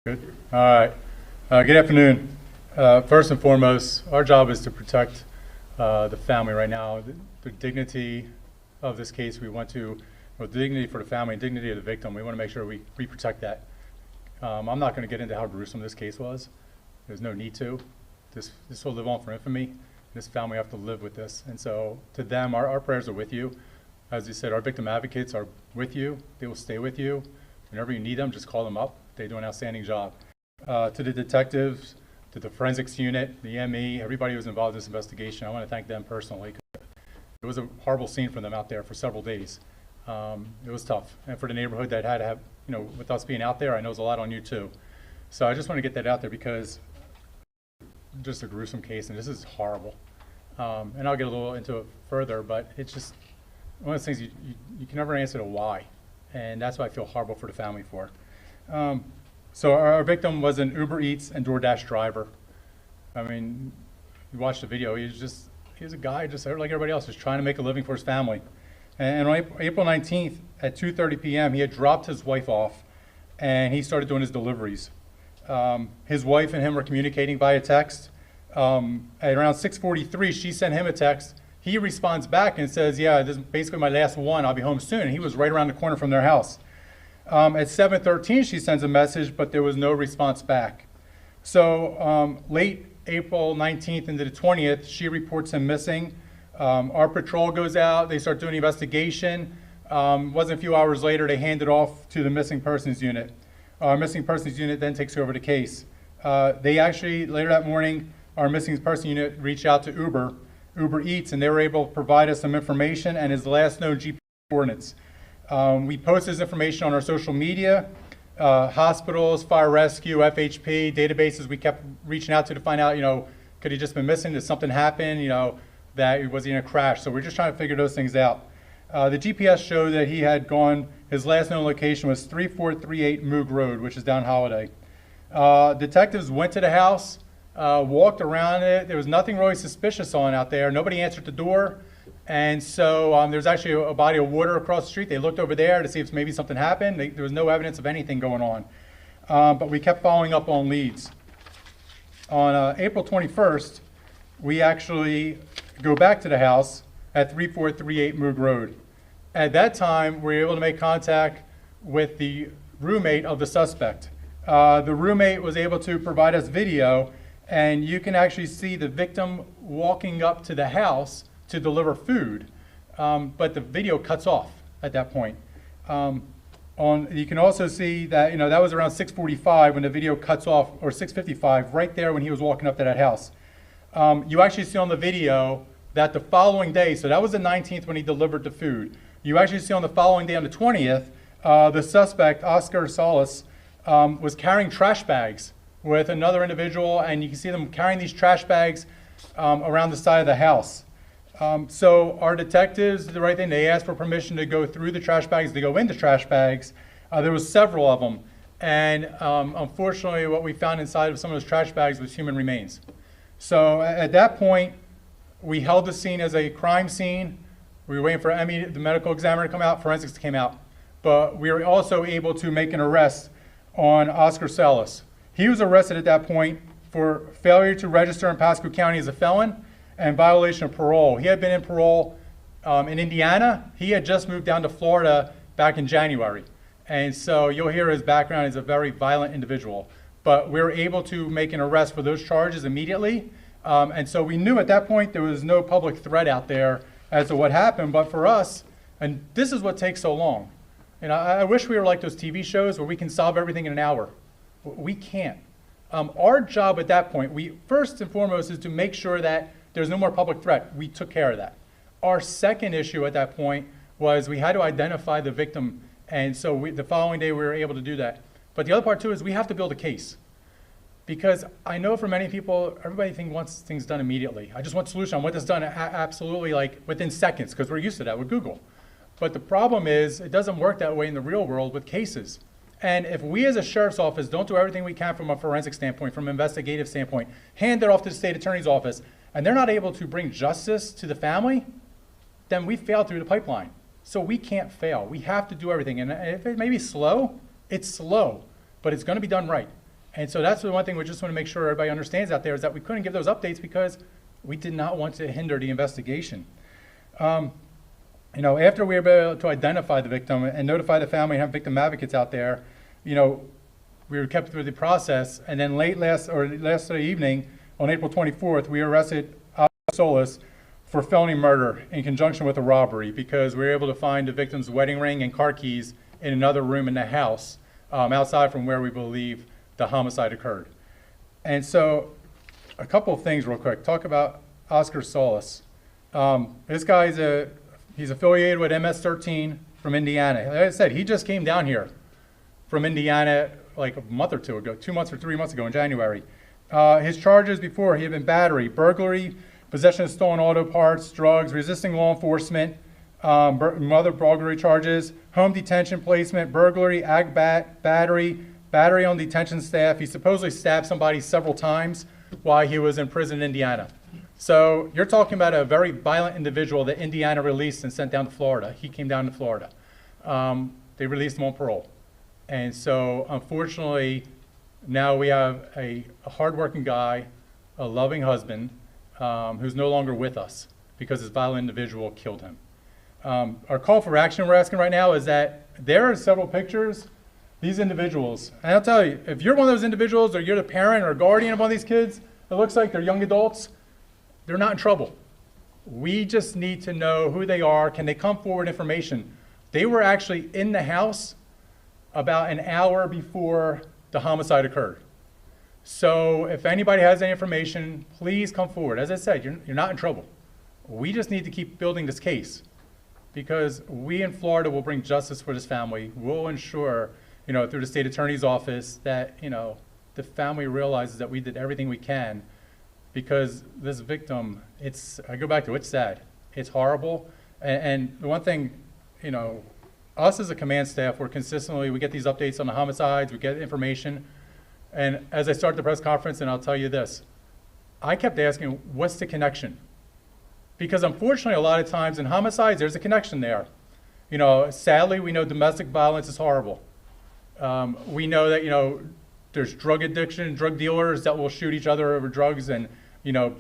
Good. All right. Good afternoon. First and foremost, our job is to protect the family right now. The dignity of this case, we want to, well, dignity for the family and dignity of the victim, we want to make sure we protect that. I'm not going to get into how gruesome this case was. There's no need to. This will live on for infamy. This family have to live with this. And so to them, our prayers are with you. As you said, our victim advocates are with you. They will stay with you. Whenever you need them, just call them up. They do an outstanding job. To the detectives, to the forensics unit, the ME, everybody who was involved in this investigation, I want to thank them personally. It was a horrible scene for them out there for several days. It was tough. And for the neighborhood that had to have, with us being out there, I know it's a lot on you too. So I just want to get that out there because just a gruesome case, and this is horrible. And I'll get a little into it further, but it's just one of those things you can never answer the why. And that's what I feel horrible for the family for. So our victim was an Uber Eats and DoorDash driver. I mean, you watch the video, he's a guy just like everybody else, just trying to make a living for his family. And on April 19th at 2:30 p.m., he had dropped his wife off and he started doing his deliveries. His wife and him were communicating via text. At around 6:43, she sent him a text. He responds back and says, yeah, this is basically my last one, I'll be home soon. And he was right around the corner from their house. At 7:13, she sends a message, but there was no response back. So late April 19th into the 20th, she reports him missing. Our patrol goes out, they start doing the investigation. Wasn't a few hours later, they hand it off to the missing persons unit. Our missing persons unit then takes over the case. They actually, later that morning, our missing person unit reached out to Uber Eats, and they were able to provide us some information and his last known GPS coordinates. We post this information on our social media, hospitals, fire rescue, FHP, databases. We kept reaching out to find out, could he just been missing? Did something happen? Was he in a crash? So we're just trying to figure those things out. The GPS showed that he had gone, his last known location was 3438 Moog Road, which is down Holiday. Detectives went to the house, walked around it. There was nothing really suspicious on out there. Nobody answered the door. And so there's actually a body of water across the street. They looked over there to see if maybe something happened. There was no evidence of anything going on. But we kept following up on leads. On April 21st, we actually go back to the house at 3438 Moog Road. At that time, we were able to make contact with the roommate of the suspect. The roommate was able to provide us video, and you can actually see the victim walking up to the house to deliver food, but the video cuts off at that point. You can also see that that was around 6:45 when the video cuts off, or 6:55, right there when he was walking up to that house. You actually see on the video that the following day, so that was the 19th when he delivered the food. You actually see on the following day, on the 20th, the suspect, Oscar Salas, was carrying trash bags with another individual, and you can see them carrying these trash bags around the side of the house. So our detectives did the right thing. They asked for permission to go through the trash bags, to go into trash bags. There was several of them. And unfortunately, what we found inside of some of those trash bags was human remains. So at that point, we held the scene as a crime scene. We were waiting for Emmy, the medical examiner, to come out. Forensics came out. But we were also able to make an arrest on Oscar Salas. He was arrested at that point for failure to register in Pasco County as a felon and violation of parole. He had been in parole in Indiana. He had just moved down to Florida back in January. And so you'll hear his background is a very violent individual. But we were able to make an arrest for those charges immediately. And so we knew at that point there was no public threat out there as to what happened. But for us, and this is what takes so long. I wish we were like those TV shows where we can solve everything in an hour. We can't. Our job at that point, first and foremost, is to make sure that there's no more public threat. We took care of that. Our second issue at that point was we had to identify the victim, and so the following day we were able to do that. But the other part too is we have to build a case. Because I know for many people, everybody wants things done immediately. I just want a solution. I want this done absolutely like within seconds, because we're used to that with Google. But the problem is it doesn't work that way in the real world with cases. And if we as a sheriff's office don't do everything we can from a forensic standpoint, from an investigative standpoint, hand it off to the state attorney's office, and they're not able to bring justice to the family, then we failed through the pipeline. So we can't fail. We have to do everything. And if it may be slow, it's slow, but it's going to be done right. And so that's the one thing we just want to make sure everybody understands out there, is that we couldn't give those updates because we did not want to hinder the investigation. After we were able to identify the victim and notify the family and have victim advocates out there, we were kept through the process. And then last evening, on April 24th, we arrested Solis for felony murder in conjunction with a robbery, because we were able to find the victim's wedding ring and car keys in another room in the house, outside from where we believe the homicide occurred. And so, a couple of things real quick. Talk about Oscar Solis. This guy's he's affiliated with MS-13 from Indiana. Like I said, he just came down here from Indiana like a month or two ago, 2 months or 3 months ago in January. His charges before, he had been battery, burglary, possession of stolen auto parts, drugs, resisting law enforcement, other burglary charges, home detention placement, burglary, battery on detention staff. He supposedly stabbed somebody several times while he was in prison in Indiana. So you're talking about a very violent individual that Indiana released and sent down to Florida. He came down to Florida. They released him on parole. And so unfortunately, now we have a hardworking guy, a loving husband, who's no longer with us because this violent individual killed him. Our call for action we're asking right now is that there are several pictures, these individuals, and I'll tell you, if you're one of those individuals or you're the parent or guardian of one of these kids, it looks like they're young adults, they're not in trouble. We just need to know who they are. Can they come forward information? They were actually in the house about an hour before the homicide occurred. So if anybody has any information, please come forward. As I said, you're not in trouble. We just need to keep building this case, because we in Florida will bring justice for this family. We'll ensure, through the state attorney's office that, the family realizes that we did everything we can, because this victim, I go back to, it's sad. It's horrible. And the one thing, us as a command staff, we get these updates on the homicides, we get information. And as I start the press conference, and I'll tell you this, I kept asking, what's the connection? Because unfortunately, a lot of times in homicides, there's a connection there. Sadly, we know domestic violence is horrible. We know that, there's drug addiction, drug dealers that will shoot each other over drugs, and,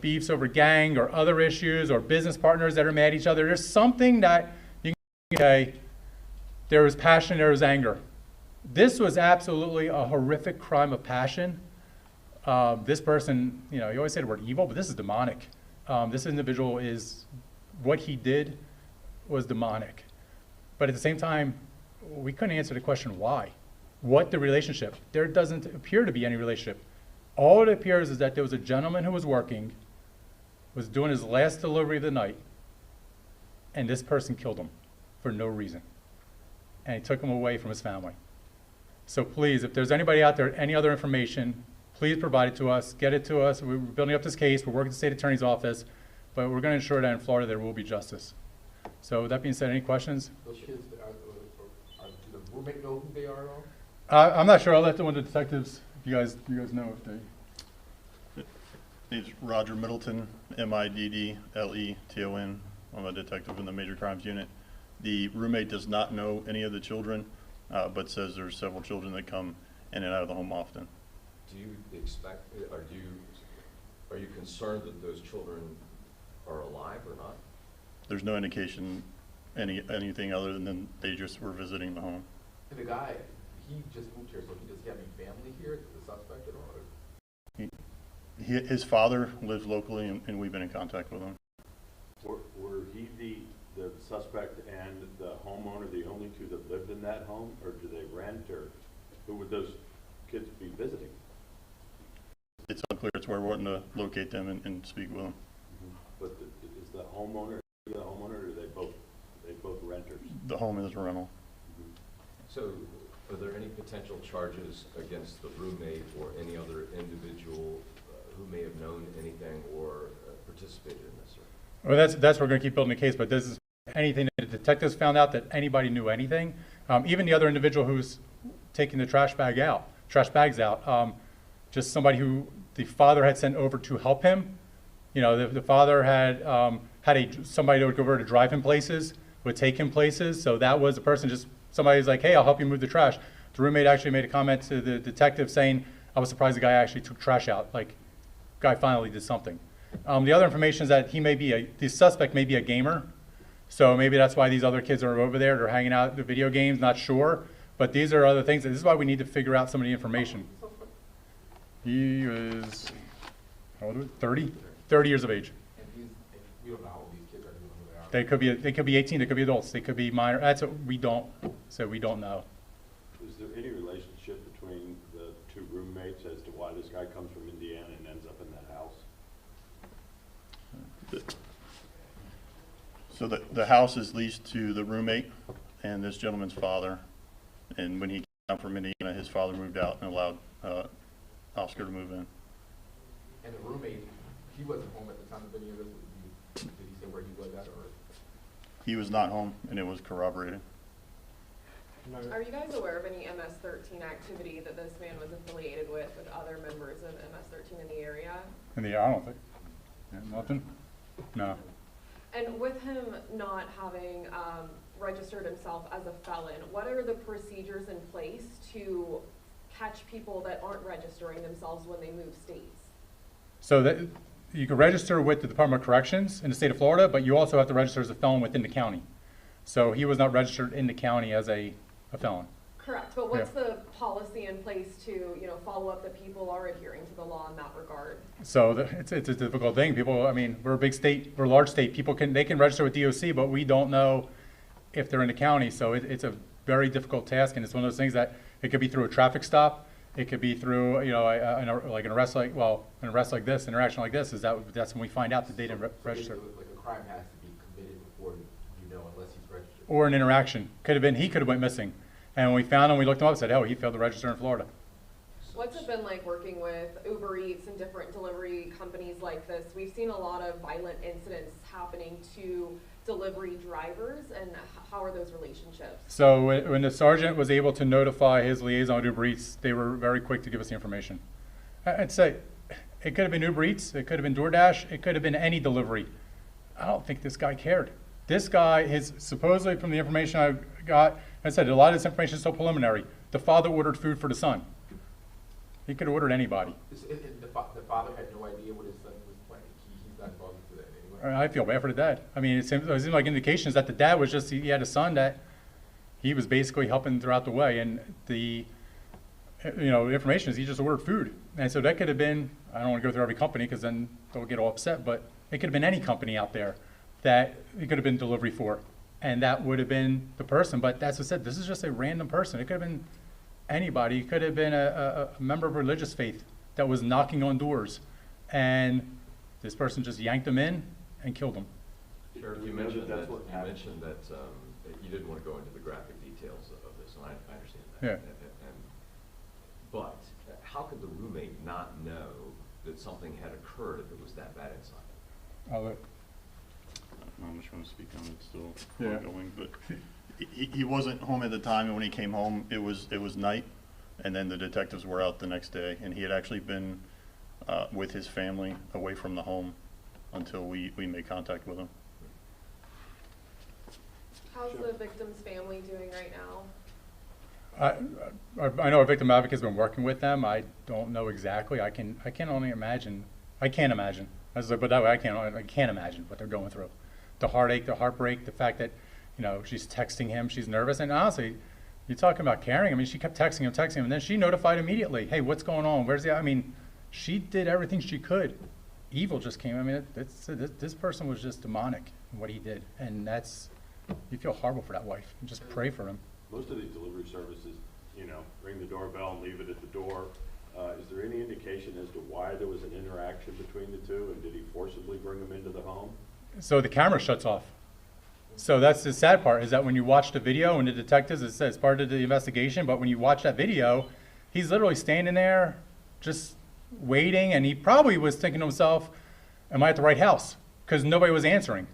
beefs over gang or other issues, or business partners that are mad at each other. There's something that you can say, there was passion, there was anger. This was absolutely a horrific crime of passion. This person, you always say the word evil, but this is demonic. This individual what he did was demonic. But at the same time, we couldn't answer the question why. What the relationship? There doesn't appear to be any relationship. All it appears is that there was a gentleman who was working, was doing his last delivery of the night, and this person killed him for no reason. And he took him away from his family. So please, if there's anybody out there, any other information, please provide it to us, get it to us. We're building up this case, we're working with the state attorney's office, but we're going to ensure that in Florida there will be justice. So with that being said, any questions? Those kids, do the roommate know who they are at all? I'm not sure. I'll let one of the detectives, if you guys know if they. He's Roger Middleton, Middleton. I'm a detective in the Major Crimes Unit. The roommate does not know any of the children, but says there's several children that come in and out of the home often. Do you expect, are you concerned that those children are alive or not? There's no indication anything other than they just were visiting the home. And the guy, he just moved here, so does he have any family here, the suspect at all? His father lives locally, and we've been in contact with him. Were he the suspect and the homeowner the only two that lived in that home, or do they rent, or who would those kids be visiting? It's unclear. It's where we're wanting to locate them and speak with them. Mm-hmm. But is the homeowner or are they both renters? The home is a rental. Mm-hmm. So are there any potential charges against the roommate or any other individual who may have known anything or participated in this? Well, that's we're going to keep building the case, but this is anything that the detectives found out that anybody knew anything. Even the other individual who's taking the trash bags out, just somebody who the father had sent over to help him. The father had somebody that would go over to drive him places, would take him places. So that was a person, just somebody's like, hey, I'll help you move the trash. The roommate actually made a comment to the detective saying, I was surprised the guy actually took trash out. Like, guy finally did something. The other information is that the suspect may be a gamer. So maybe that's why these other kids are over there. They're hanging out the video games, not sure. But these are other things. This is why we need to figure out some of the information. He was, how old was he? 30? 30 years of age. And we don't know how old these kids are, we don't know who They could be 18, they could be adults, they could be minor. That's what we don't know. Is there any relationship between the two roommates as to why this guy comes from Indiana and ends up in that house? So the house is leased to the roommate and this gentleman's father. And when he came down from Indiana, his father moved out and allowed Oscar to move in. And the roommate, he wasn't home at the time of any of this. Did he say where he was at, or? He was not home, and it was corroborated. Are you guys aware of any MS-13 activity that this man was affiliated with other members of MS-13 in the area? I don't think. Yeah, nothing? No. And with him not having registered himself as a felon, what are the procedures in place to catch people that aren't registering themselves when they move states? So that you can register with the Department of Corrections in the state of Florida, but you also have to register as a felon within the county. So he was not registered in the county as a felon. Correct, but what's the policy in place to, follow up that people are adhering to the law in that regard? So it's a difficult thing. People, I mean, we're a big state, we're a large state. People they can register with DOC, but we don't know if they're in the county. So it's a very difficult task, and it's one of those things that it could be through a traffic stop. It could be through, an arrest like this, interaction like this. That's when we find out that they didn't register. Like a crime has to be committed before unless he's registered. Or an interaction. He could have went missing. And when we found him, we looked him up and said, oh, he failed to register in Florida. What's it been like working with Uber Eats and different delivery companies like this? We've seen a lot of violent incidents happening to delivery drivers, and how are those relationships? So when the sergeant was able to notify his liaison at Uber Eats, they were very quick to give us the information. I'd say it could have been Uber Eats, it could have been DoorDash, it could have been any delivery. I don't think this guy cared. This guy, supposedly from the information I got, I said a lot of this information is so preliminary. The father ordered food for the son. He could have ordered anybody. The father had no idea what his son was planning. He's not involved into that anyway. I feel bad for the dad. I mean, it seems like indications that the dad was just, he had a son that he was basically helping throughout the way. And the information is he just ordered food. And so that could have been, I don't want to go through every company because then they'll get all upset, but it could have been any company out there that it could have been delivery for. And that would have been the person. But that's what I said, this is just a random person. It could have been anybody. It could have been a member of religious faith that was knocking on doors. And this person just yanked them in and killed them. Sheriff, you mentioned that you didn't want to go into the graphic details of this, and I understand that. Yeah. But how could the roommate not know that something had occurred if it was that bad inside? I'm not trying to speak on it, still Yeah. ongoing, but he wasn't home at the time, and when he came home, it was night, and then the detectives were out the next day, and he had actually been with his family away from the home until we made contact with him. How's the victim's family doing right now? I know our victim advocate's been working with them. I don't know exactly. I can only imagine. I can't imagine. As I put it that way, I can't imagine what they're going through. The heartache, the heartbreak, the fact that, she's texting him, she's nervous. And honestly, you're talking about caring. I mean, she kept texting him, and then she notified immediately, hey, what's going on? Where's the, I mean, she did everything she could. Evil just came. I mean, this person was just demonic in what he did. And you feel horrible for that wife. And just pray for him. Most of these delivery services, ring the doorbell and leave it at the door. Is there any indication as to why there was an interaction between the two, and did he forcibly bring them into the home? So the camera shuts off. So that's the sad part, is that when you watch the video and the detectives, it says part of the investigation, but when you watch that video, he's literally standing there just waiting, and he probably was thinking to himself, am I at the right house? Because nobody was answering.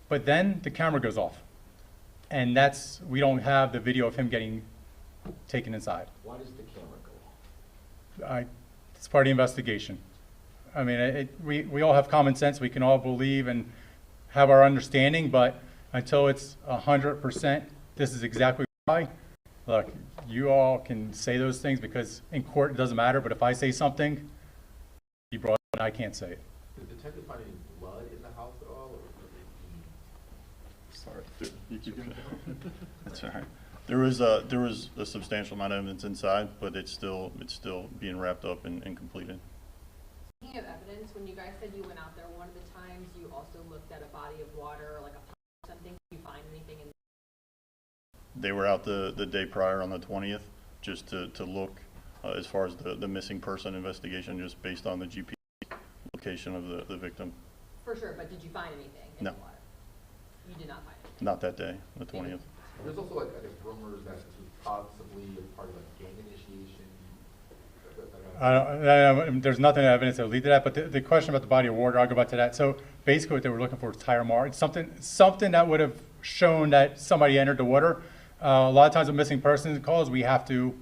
But then the camera goes off. And we don't have the video of him getting taken inside. Why does the camera go off? It's part of the investigation. I mean, we all have common sense. We can all believe and have our understanding, but until it's 100%, this is exactly why. Look, you all can say those things because in court it doesn't matter, but if I say something, you brought it, I can't say it. Did the detective find any blood in the house at all, or? Sorry. That's all right. There was a substantial amount of evidence inside, but it's still being wrapped up and completed. Speaking of evidence, when you guys said you went out there, one of the times you also looked at a body of water or like a pond or something. Did you find anything in? They were out the day prior on the 20th just to look as far as the missing person investigation, just based on the GPS location of the victim. For sure, but did you find anything in No. the water? You did not find anything. Not that day, the 20th. There's also like, I guess, rumors that this was possibly a part of a gang initiation. There's nothing evidence that would lead to that, but the question about the body of water, I'll go back to that. So basically what they were looking for was tire marks, something that would have shown that somebody entered the water. A lot of times with missing persons calls, we have to,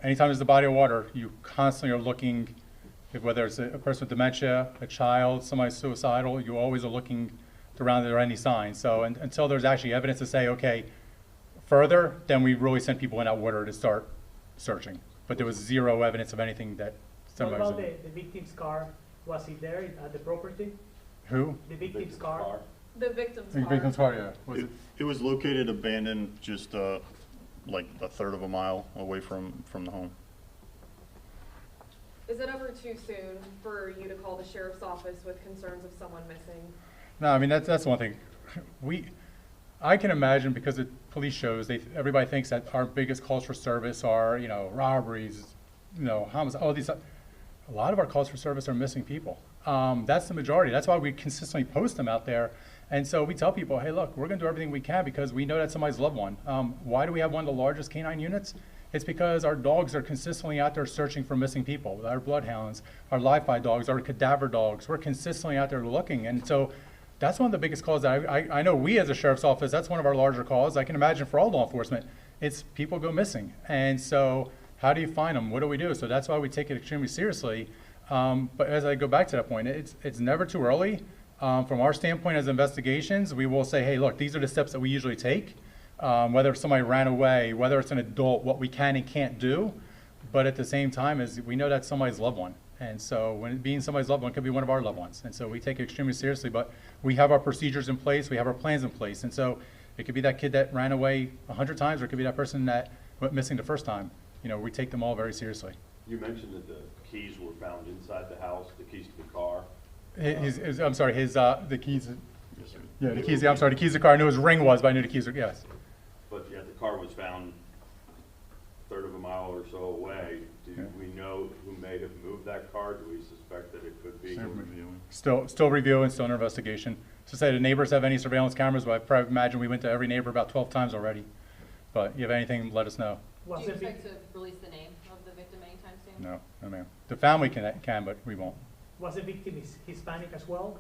anytime there's a body of water, you constantly are looking, whether it's a person with dementia, a child, somebody suicidal, you always are looking around if there are any signs. So until there's actually evidence to say, okay, further, then we really send people in that water to start searching. But there was zero evidence of anything that What somebody was about in. the victim's car? Was it there at the property? Who? The victim's car? The victim's The car. victim's car, yeah. Was it? It was located abandoned just like a third of a mile away from the home. Is it ever too soon for you to call the sheriff's office with concerns of someone missing? No, I mean, that's one thing. I can imagine because the police shows, everybody thinks that our biggest calls for service are, robberies, homicides, all these. A lot of our calls for service are missing people. That's the majority. That's why we consistently post them out there. And so we tell people, hey, look, we're going to do everything we can because we know that's somebody's loved one. Why do we have one of the largest canine units? It's because our dogs are consistently out there searching for missing people. Our bloodhounds, our live-fire dogs, our cadaver dogs, we're consistently out there looking. And so that's one of the biggest calls that I know we as a sheriff's office, that's one of our larger calls. I can imagine for all law enforcement, it's people go missing. And so how do you find them? What do we do? So that's why we take it extremely seriously. But as I go back to that point, it's never too early. From our standpoint as investigations, we will say, hey, look, these are the steps that we usually take. Whether somebody ran away, whether it's an adult, what we can and can't do. But at the same time, is we know that's somebody's loved one. And so when it being somebody's loved one, it could be one of our loved ones. And so we take it extremely seriously, but we have our procedures in place, we have our plans in place. And so it could be that kid that ran away 100 times, or it could be that person that went missing the first time. We take them all very seriously. You mentioned that the keys were found inside the house, the keys to the car. The keys, yeah, the keys, I'm sorry, the keys to the car, I knew his ring was, but I knew the keys were, yes. But yet the car was found a third of a mile or so away. Do we know who may have moved that car? Do we suspect that it could be? Still reviewing, still under investigation. To say the neighbors have any surveillance cameras, but I probably imagine we went to every neighbor about 12 times already. But you have anything, let us know. Do you expect to release the name of the victim anytime soon? No, ma'am. The family can, but we won't. Was the victim Hispanic as well?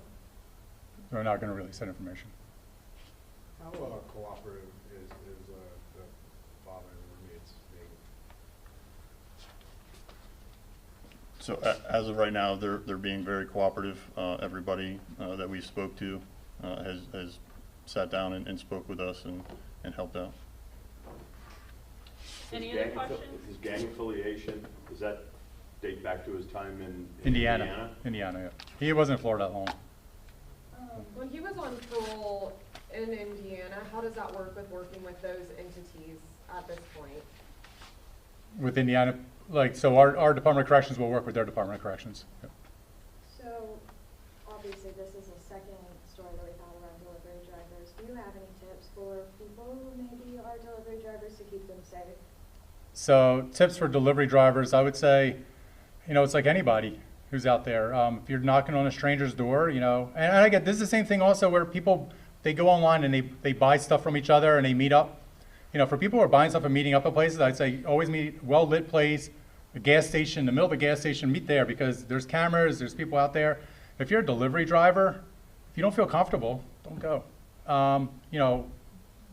We're not going to release that information. How cooperative is the father and roommates being? So as of right now, they're being very cooperative. Everybody that we spoke to has sat down and spoke with us and helped out. Any other questions? His gang affiliation, does that date back to his time in Indiana, yeah. He wasn't in Florida that long. When he was on parole in Indiana, how does that work with working with those entities at this point? With Indiana, so our Department of Corrections will work with their Department of Corrections. Yep. So, obviously, this is the second story that we've had around delivery drivers. Do you have any tips for people who maybe are delivery drivers to keep them safe? So tips for delivery drivers, I would say, it's like anybody who's out there. If you're knocking on a stranger's door, and I get, this is the same thing also where people, they go online and they buy stuff from each other and they meet up. For people who are buying stuff and meeting up at places, I'd say always meet well-lit place, a gas station, the middle of a gas station, meet there because there's cameras, there's people out there. If you're a delivery driver, if you don't feel comfortable, don't go.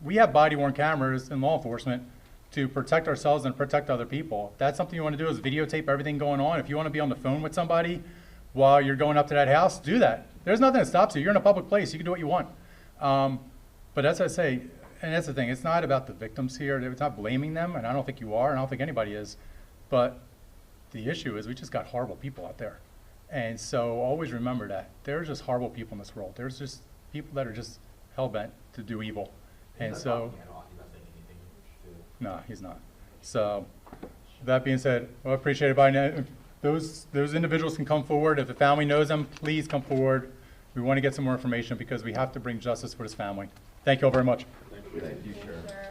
We have body-worn cameras in law enforcement to protect ourselves and protect other people. If that's something you want to do is videotape everything going on. If you want to be on the phone with somebody while you're going up to that house, do that. There's nothing that stops you. You're in a public place. You can do what you want. But as I say, and that's the thing, it's not about the victims here, it's not blaming them, and I don't think you are, and I don't think anybody is, but the issue is we just got horrible people out there. And so always remember that. There's just horrible people in this world. There's just people that are just hell-bent to do evil. And He's not so, talking at all. He's not saying anything. no, he's not. So, that being said, well, I appreciate it. By now, those individuals can come forward. If the family knows them, please come forward. We want to get some more information because we have to bring justice for this family. Thank you all very much. Thank you. Thank you, Sheriff. Sheriff.